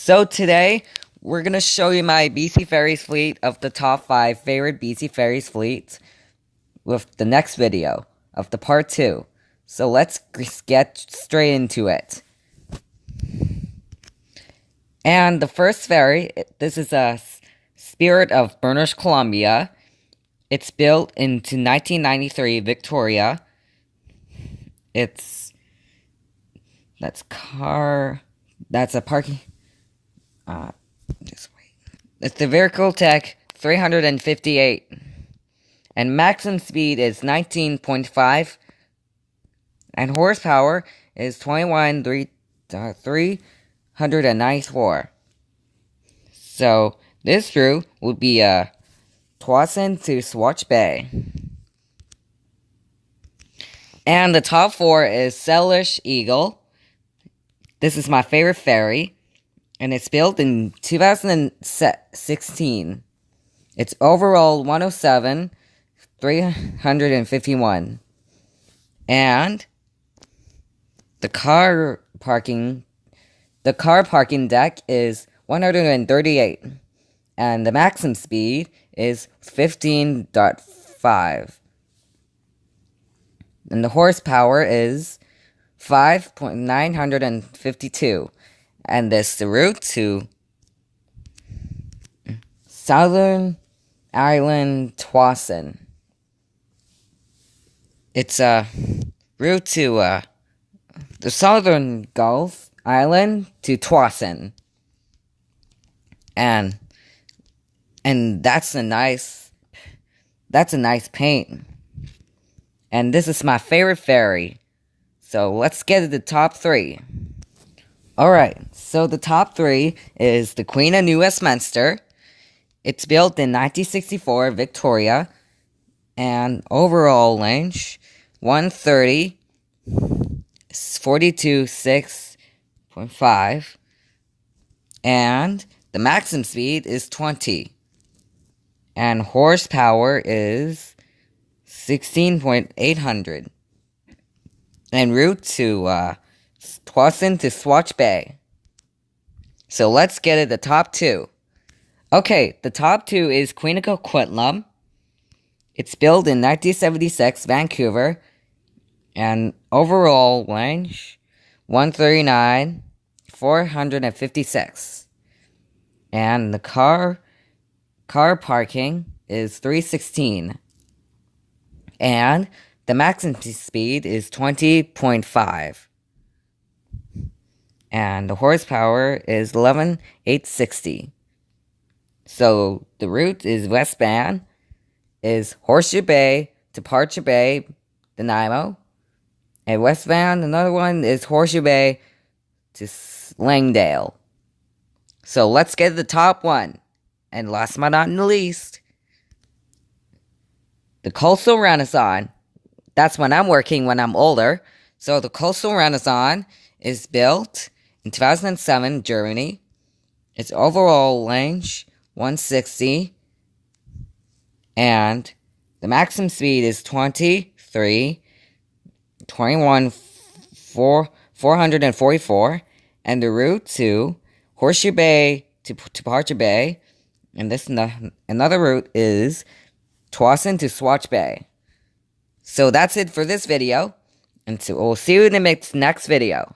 So today, we're going to show you my BC Ferries fleet of the top 5 favorite BC Ferries fleets with the next video of the part 2. So let's get straight into it. And the first ferry, this is a Spirit of British Columbia. It's built into 1993 Victoria. That's a parking. Just wait. It's the vehicle tech 358, and maximum speed is 19.5, and horsepower is 394. So this route would be Towson to Swatch Bay. And the top 4 is Sailsh Eagle. This is my favorite ferry, and it's built in 2016. It's overall 107, 351. And the car parking deck is 138, and the maximum speed is 15.5. And the horsepower is 5.952. And this is the route to Southern Island Towson. It's a route to the Southern Gulf Island to Towson. And that's a nice paint. And this is my favorite ferry. So let's get to the top 3. Alright, so the top 3 is the Queen of New Westminster. It's built in 1964 Victoria, and overall length 130, 42, 6.5, and the maximum speed is 20, and horsepower is 16.800, and route to Towson to Swatch Bay. So let's get at the top 2. Okay, the top 2 is Queen of Coquitlam. It's built in 1976 Vancouver, and overall length 139, 456, and the car parking is 316, and the maximum speed is 20.5. And the horsepower is 11,860. So the route is westbound, is Horseshoe Bay to Departure Bay, Nanaimo. And westbound, another one is Horseshoe Bay to Langdale. So let's get to the top 1. And last but not least, the Coastal Renaissance. That's when I'm working when I'm older. So the Coastal Renaissance is built in 2007 Germany. Its overall length 160, and the maximum speed is 23, 21, 444, and the route to Horseshoe Bay to Departure Bay, and this another route is Towson to Swatch Bay. So that's it for this video, and so we'll see you in the next video.